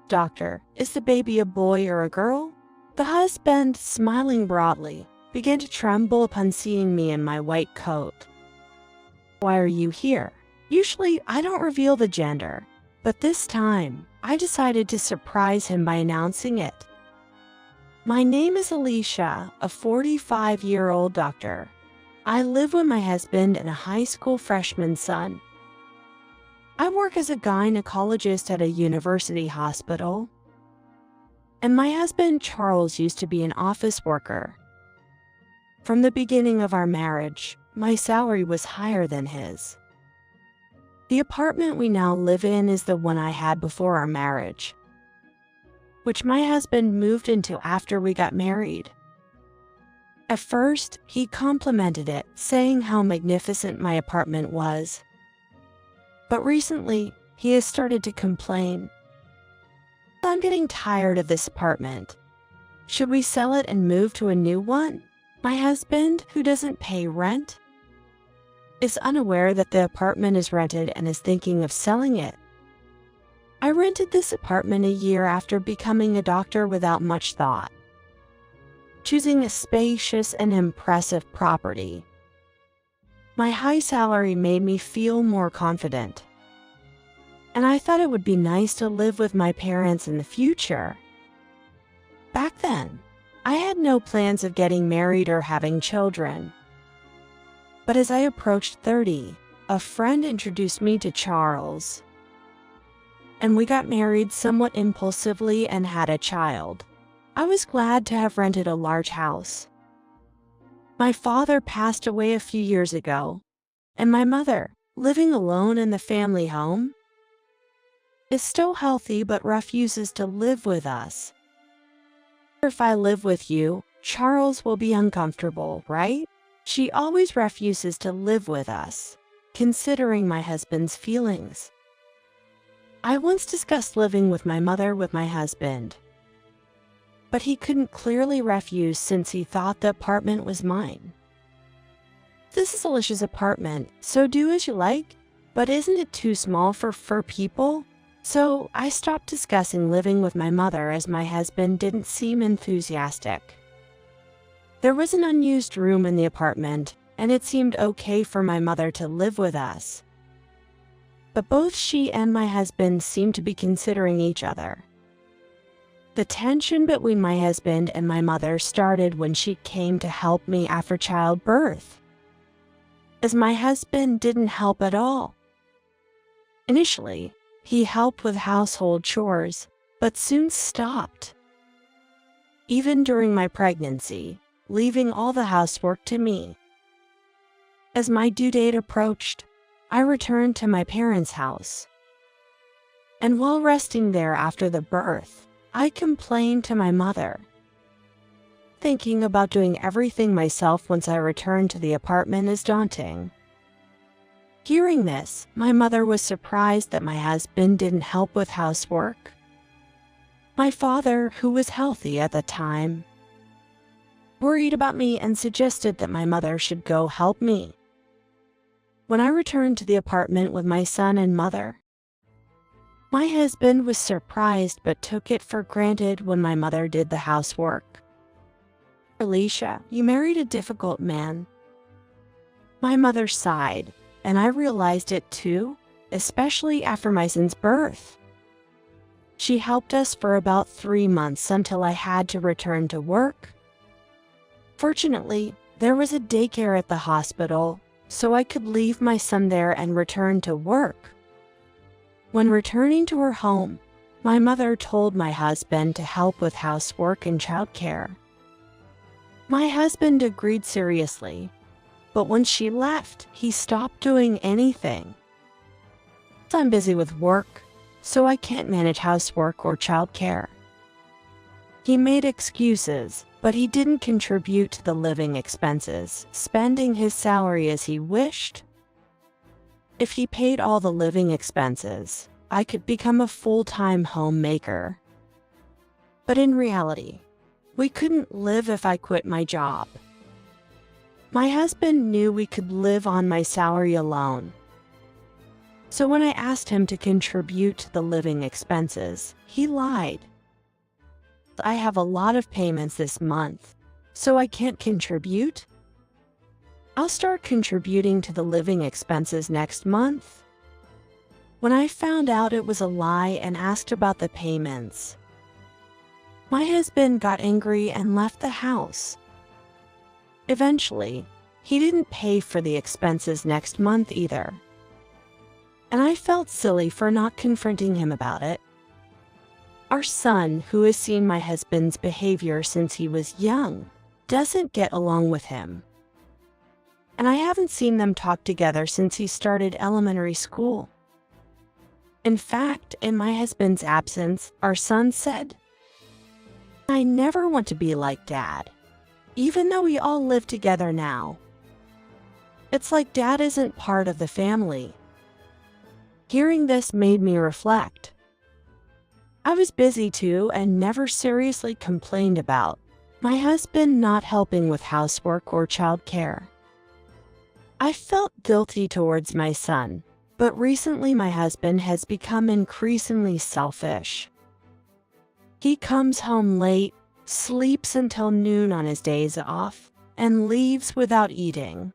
"Doctor, is the baby a boy or a girl?" The husband, smiling broadly, began to tremble upon seeing me in my white coat. "Why are you here?" Usually, I don't reveal the gender, but this time, I decided to surprise him by announcing it. "My name is Alicia, a 45-year-old doctor. I live with my husband and a high school freshman son. I work as a gynecologist at a university hospital. And my husband, Charles, used to be an office worker. From the beginning of our marriage, my salary was higher than his. The apartment we now live in is the one I had before our marriage, which my husband moved into after we got married. At first, he complimented it, saying how magnificent my apartment was. But recently, he has started to complain. "I'm getting tired of this apartment. Should we sell it and move to a new one?" My husband, who doesn't pay rent, is unaware that the apartment is rented and is thinking of selling it. I rented this apartment a year after becoming a doctor without much thought, choosing a spacious and impressive property. My high salary made me feel more confident, and I thought it would be nice to live with my parents in the future. Back then, I had no plans of getting married or having children. But as I approached 30, a friend introduced me to Charles, and we got married somewhat impulsively and had a child. I was glad to have rented a large house. My father passed away a few years ago, and my mother, living alone in the family home, is still healthy but refuses to live with us. "If I live with you, Charles will be uncomfortable, right? She always refuses to live with us, considering my husband's feelings. I once discussed living with my mother with my husband, but he couldn't clearly refuse since he thought the apartment was mine. This is Alicia's apartment, so do as you like, but isn't it too small for 4 people? So I stopped discussing living with my mother as my husband didn't seem enthusiastic. There was an unused room in the apartment, and it seemed okay for my mother to live with us. But both she and my husband seemed to be considering each other. The tension between my husband and my mother started when she came to help me after childbirth, as my husband didn't help at all. Initially, he helped with household chores, but soon stopped. Even during my pregnancy, leaving all the housework to me. As my due date approached, I returned to my parents' house. And while resting there after the birth, I complained to my mother. Thinking about doing everything myself once I returned to the apartment is daunting. Hearing this, my mother was surprised that my husband didn't help with housework. My father, who was healthy at the time, worried about me and suggested that my mother should go help me. When I returned to the apartment with my son and mother, my husband was surprised but took it for granted when my mother did the housework. "Alicia, you married a difficult man." My mother sighed, and I realized it too, especially after my son's birth. She helped us for about 3 months until I had to return to work. Fortunately, there was a daycare at the hospital, so I could leave my son there and return to work. When returning to her home, my mother told my husband to help with housework and childcare. My husband agreed seriously, but when she left, he stopped doing anything. "I'm busy with work, so I can't manage housework or childcare." He made excuses, but he didn't contribute to the living expenses, spending his salary as he wished. If he paid all the living expenses, I could become a full-time homemaker. But in reality, we couldn't live if I quit my job. My husband knew we could live on my salary alone, So when I asked him to contribute to the living expenses, he lied. I have a lot of payments this month, so I can't contribute. I'll start contributing to the living expenses next month. When I found out it was a lie and asked about the payments, my husband got angry and left the house. Eventually, he didn't pay for the expenses next month either, and I felt silly for not confronting him about it. Our son, who has seen my husband's behavior since he was young, doesn't get along with him. And I haven't seen them talk together since he started elementary school. In fact, in my husband's absence, our son said, "I never want to be like Dad, even though we all live together now. It's like Dad isn't part of the family." Hearing this made me reflect. I was busy too and never seriously complained about my husband not helping with housework or childcare. I felt guilty towards my son, but recently my husband has become increasingly selfish. He comes home late, sleeps until noon on his days off, and leaves without eating.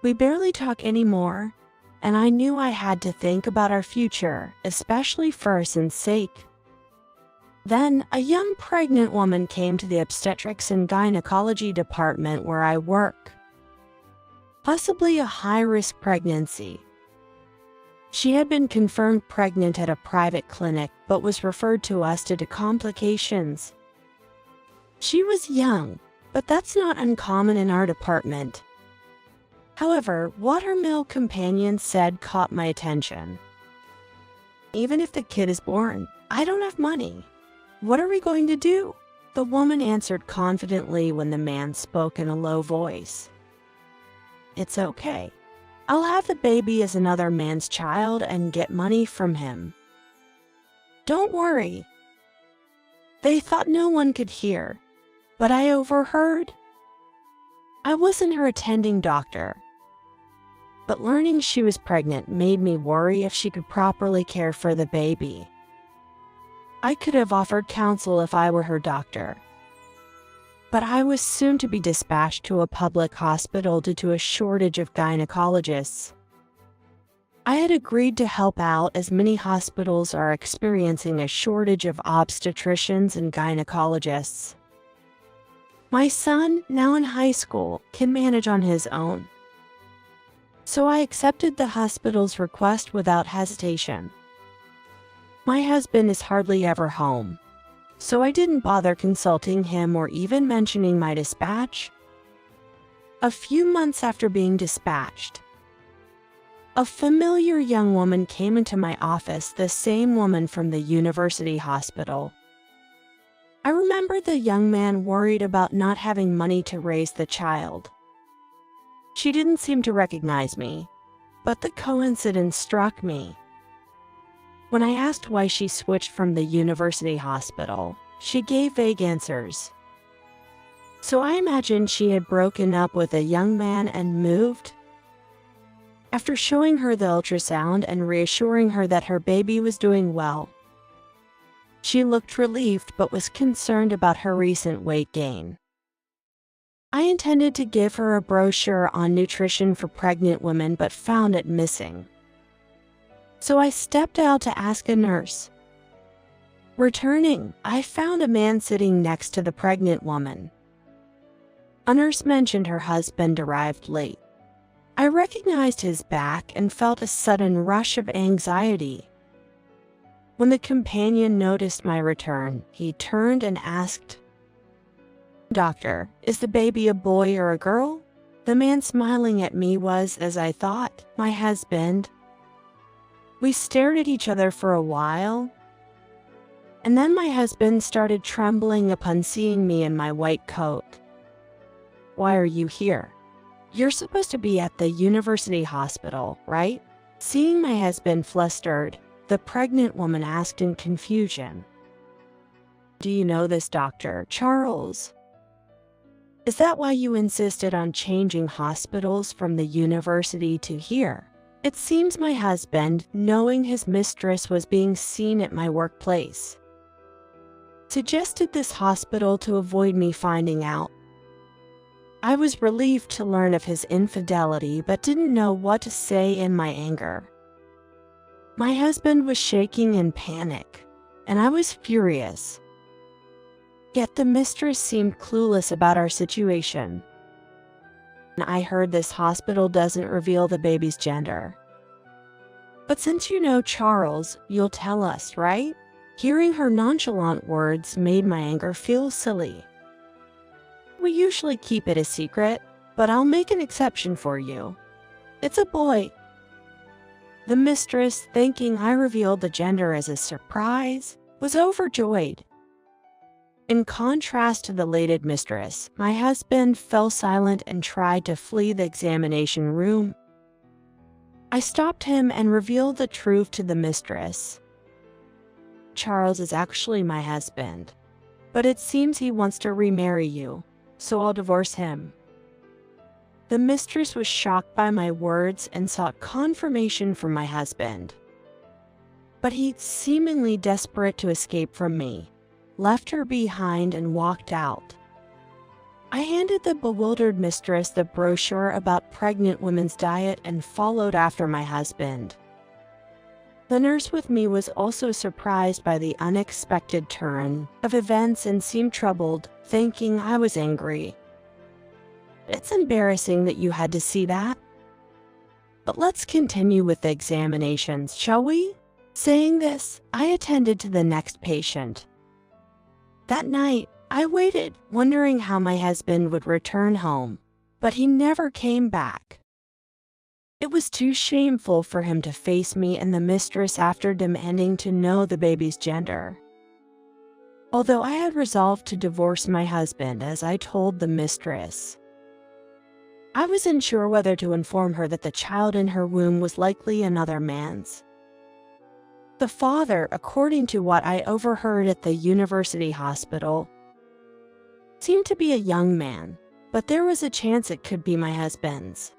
We barely talk anymore, and I knew I had to think about our future, especially for our son's sake. Then, a young pregnant woman came to the obstetrics and gynecology department where I work. Possibly a high-risk pregnancy. She had been confirmed pregnant at a private clinic, but was referred to us due to complications. She was young, but that's not uncommon in our department. However, what her male companion said caught my attention. "Even if the kid is born, I don't have money. What are we going to do?" The woman answered confidently when the man spoke in a low voice. "It's okay. I'll have the baby as another man's child and get money from him. Don't worry." They thought no one could hear, but I overheard. I wasn't her attending doctor, but learning she was pregnant made me worry if she could properly care for the baby. I could have offered counsel if I were her doctor, but I was soon to be dispatched to a public hospital due to a shortage of gynecologists. I had agreed to help out as many hospitals are experiencing a shortage of obstetricians and gynecologists. My son, now in high school, can manage on his own. So I accepted the hospital's request without hesitation. My husband is hardly ever home, so I didn't bother consulting him or even mentioning my dispatch. A few months after being dispatched, a familiar young woman came into my office, the same woman from the university hospital. I remember the young man worried about not having money to raise the child. She didn't seem to recognize me, but the coincidence struck me. When I asked why she switched from the university hospital, she gave vague answers. So I imagined she had broken up with a young man and moved. After showing her the ultrasound and reassuring her that her baby was doing well, she looked relieved but was concerned about her recent weight gain. I intended to give her a brochure on nutrition for pregnant women but found it missing. So I stepped out to ask a nurse. Returning, I found a man sitting next to the pregnant woman. A nurse mentioned her husband arrived late. I recognized his back and felt a sudden rush of anxiety. When the companion noticed my return, he turned and asked, "Doctor, is the baby a boy or a girl?" The man smiling at me was, as I thought, my husband. We stared at each other for a while, and then my husband started trembling upon seeing me in my white coat. "Why are you here? You're supposed to be at the university hospital, right?" Seeing my husband flustered, the pregnant woman asked in confusion, "Do you know this Dr. Charles? Is that why you insisted on changing hospitals from the university to here?" It seems my husband, knowing his mistress was being seen at my workplace, suggested this hospital to avoid me finding out. I was relieved to learn of his infidelity but didn't know what to say in my anger. My husband was shaking in panic, and I was furious. Yet the mistress seemed clueless about our situation. I heard this hospital doesn't reveal the baby's gender. But since you know Charles, you'll tell us, right? Hearing her nonchalant words made my anger feel silly. We usually keep it a secret, but I'll make an exception for you. It's a boy. The mistress, thinking I revealed the gender as a surprise, was overjoyed. In contrast to the elated mistress, my husband fell silent and tried to flee the examination room. I stopped him and revealed the truth to the mistress. Charles is actually my husband, but it seems he wants to remarry you, so I'll divorce him. The mistress was shocked by my words and sought confirmation from my husband. But he, seemingly desperate to escape from me, left her behind and walked out. I handed the bewildered mistress the brochure about pregnant women's diet and followed after my husband. The nurse with me was also surprised by the unexpected turn of events and seemed troubled, thinking I was angry. It's embarrassing that you had to see that. But let's continue with the examinations, shall we? Saying this, I attended to the next patient. That night, I waited, wondering how my husband would return home, but he never came back. It was too shameful for him to face me and the mistress after demanding to know the baby's gender. Although I had resolved to divorce my husband as I told the mistress, I was unsure whether to inform her that the child in her womb was likely another man's. The father, according to what I overheard at the university hospital, seemed to be a young man, but there was a chance it could be my husband's.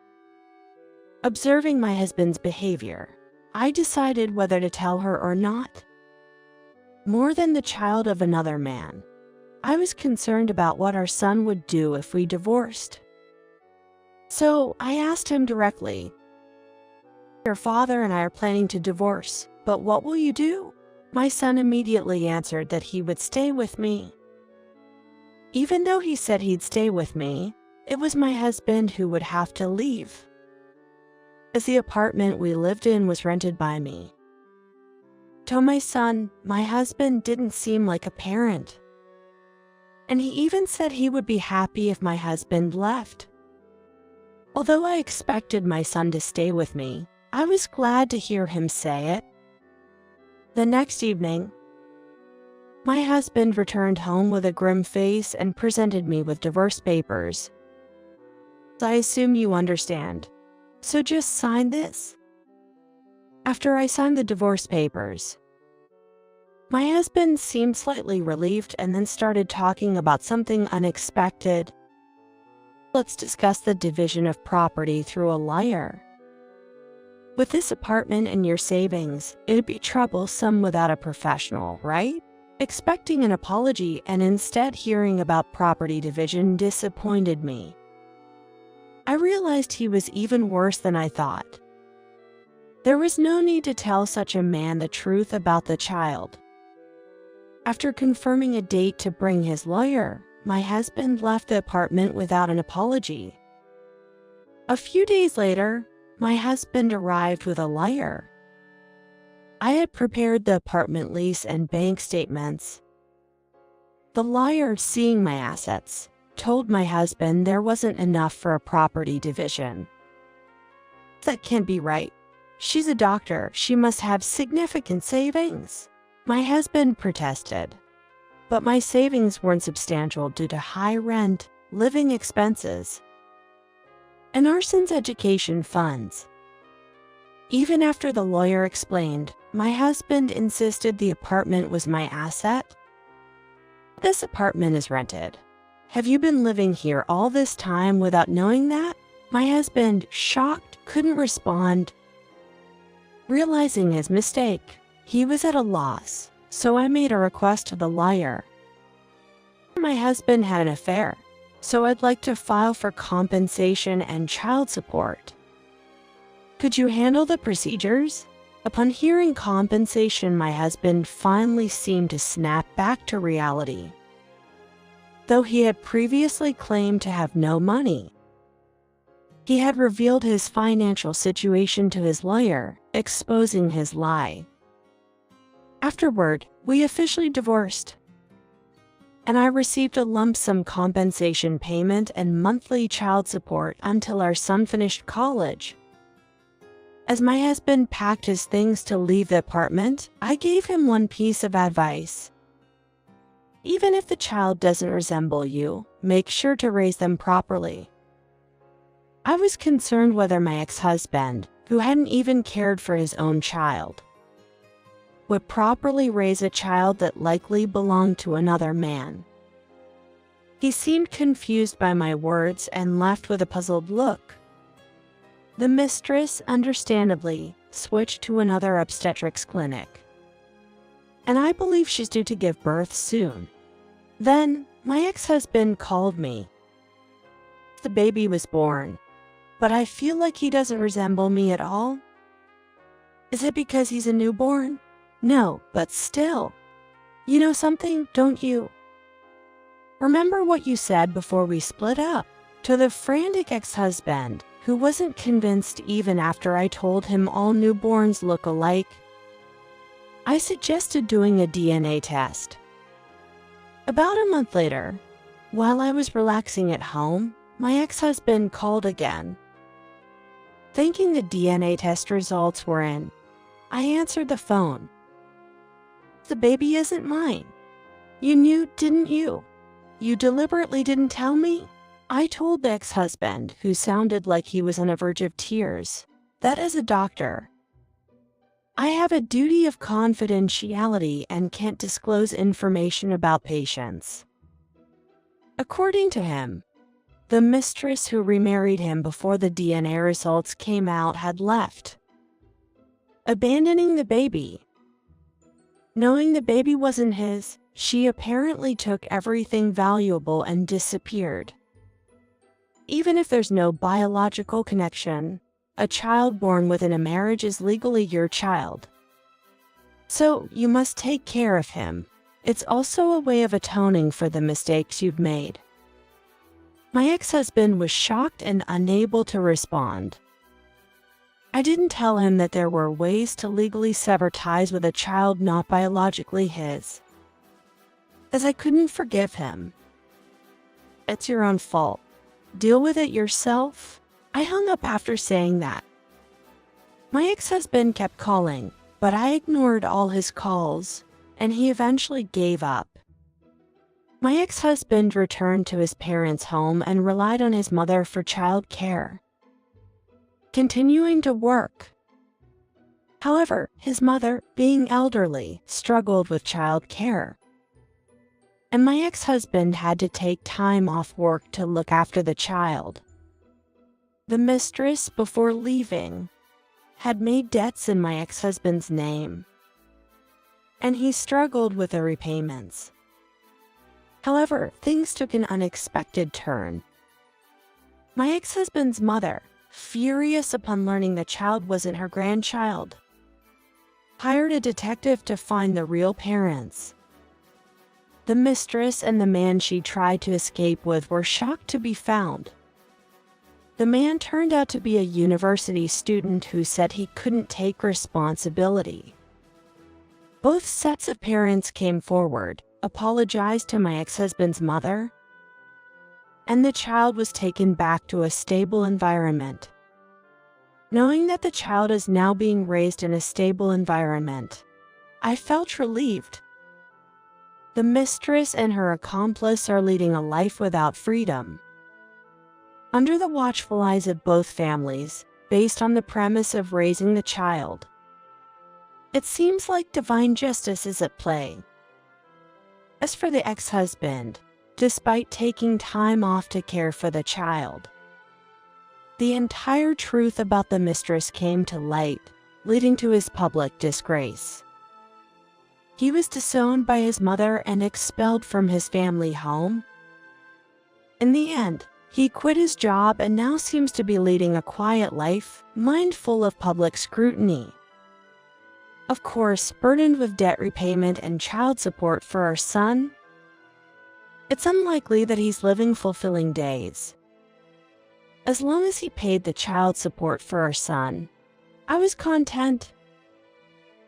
Observing my husband's behavior, I decided whether to tell her or not. More than the child of another man, I was concerned about what our son would do if we divorced. So I asked him directly, "Your father and I are planning to divorce, but what will you do?" My son immediately answered that he would stay with me. Even though he said he'd stay with me, it was my husband who would have to leave, as the apartment we lived in was rented by me. To my son, my husband didn't seem like a parent, and he even said he would be happy if my husband left. Although I expected my son to stay with me, I was glad to hear him say it. The next evening, my husband returned home with a grim face and presented me with divorce papers. I assume you understand, so just sign this. After I signed the divorce papers, my husband seemed slightly relieved and then started talking about something unexpected. Let's discuss the division of property through a liar. With this apartment and your savings, it'd be troublesome without a professional, right? Expecting an apology and instead hearing about property division disappointed me. I realized he was even worse than I thought. There was no need to tell such a man the truth about the child. After confirming a date to bring his lawyer, my husband left the apartment without an apology. A few days later, my husband arrived with a lawyer. I had prepared the apartment lease and bank statements. The lawyer, seeing my assets, told my husband there wasn't enough for a property division. That can't be right. She's a doctor. She must have significant savings. My husband protested, but my savings weren't substantial due to high rent, living expenses, and our son's education funds. Even after the lawyer explained, my husband insisted the apartment was my asset. This apartment is rented. Have you been living here all this time without knowing that? My husband, shocked, couldn't respond. Realizing his mistake, he was at a loss, so I made a request to the lawyer. My husband had an affair, so I'd like to file for compensation and child support. Could you handle the procedures? Upon hearing compensation, my husband finally seemed to snap back to reality. Though he had previously claimed to have no money, he had revealed his financial situation to his lawyer, exposing his lie. Afterward, we officially divorced, and I received a lump sum compensation payment and monthly child support until our son finished college. As my husband packed his things to leave the apartment, I gave him one piece of advice. Even if the child doesn't resemble you, make sure to raise them properly. I was concerned whether my ex-husband, who hadn't even cared for his own child, would properly raise a child that likely belonged to another man. He seemed confused by my words and left with a puzzled look. The mistress, understandably, switched to another obstetrics clinic, and I believe she's due to give birth soon. Then, my ex-husband called me. The baby was born, but I feel like he doesn't resemble me at all. Is it because he's a newborn? No, but still. You know something, don't you? Remember what you said before we split up? To the frantic ex-husband, who wasn't convinced even after I told him all newborns look alike, I suggested doing a DNA test. About a month later, while I was relaxing at home, my ex-husband called again. Thinking the DNA test results were in, I answered the phone. The baby isn't mine. You knew, didn't you? You deliberately didn't tell me? I told the ex-husband, who sounded like he was on the verge of tears, that as a doctor, I have a duty of confidentiality and can't disclose information about patients. According to him, the mistress who remarried him before the DNA results came out had left, abandoning the baby. Knowing the baby wasn't his, she apparently took everything valuable and disappeared. Even if there's no biological connection, a child born within a marriage is legally your child. So, you must take care of him. It's also a way of atoning for the mistakes you've made. My ex-husband was shocked and unable to respond. I didn't tell him that there were ways to legally sever ties with a child not biologically his, as I couldn't forgive him. It's your own fault. Deal with it yourself. I hung up after saying that. My ex-husband kept calling, but I ignored all his calls, and he eventually gave up. My ex-husband returned to his parents' home and relied on his mother for child care, continuing to work. However, his mother, being elderly, struggled with child care, and my ex-husband had to take time off work to look after the child. The mistress, before leaving, had made debts in my ex-husband's name, and he struggled with the repayments. However, things took an unexpected turn. My ex-husband's mother, furious upon learning the child wasn't her grandchild, hired a detective to find the real parents. The mistress and the man she tried to escape with were shocked to be found. The man turned out to be a university student who said he couldn't take responsibility. Both sets of parents came forward, apologized to my ex-husband's mother, and the child was taken back to a stable environment. Knowing that the child is now being raised in a stable environment, I felt relieved. The mistress and her accomplice are leading a life without freedom, under the watchful eyes of both families, based on the premise of raising the child. It seems like divine justice is at play. As for the ex-husband, despite taking time off to care for the child, the entire truth about the mistress came to light, leading to his public disgrace. He was disowned by his mother and expelled from his family home. In the end, he quit his job and now seems to be leading a quiet life, mindful of public scrutiny. Of course, burdened with debt repayment and child support for our son, it's unlikely that he's living fulfilling days. As long as he paid the child support for our son, I was content.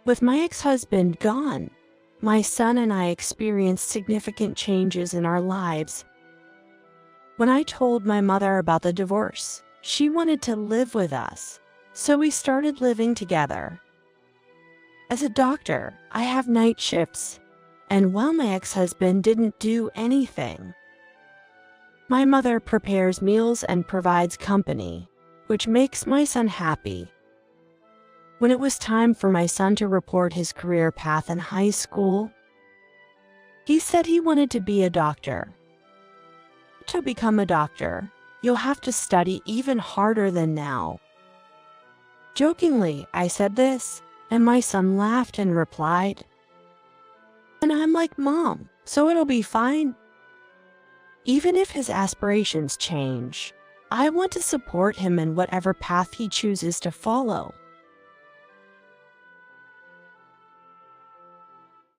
With my ex-husband gone, my son and I experienced significant changes in our lives. When I told my mother about the divorce, she wanted to live with us, so we started living together. As a doctor, I have night shifts, and while my ex-husband didn't do anything, my mother prepares meals and provides company, which makes my son happy. When it was time for my son to report his career path in high school, he said he wanted to be a doctor. To become a doctor, you'll have to study even harder than now. Jokingly, I said this, and my son laughed and replied, "And I'm like, Mom, so it'll be fine." Even if his aspirations change, I want to support him in whatever path he chooses to follow.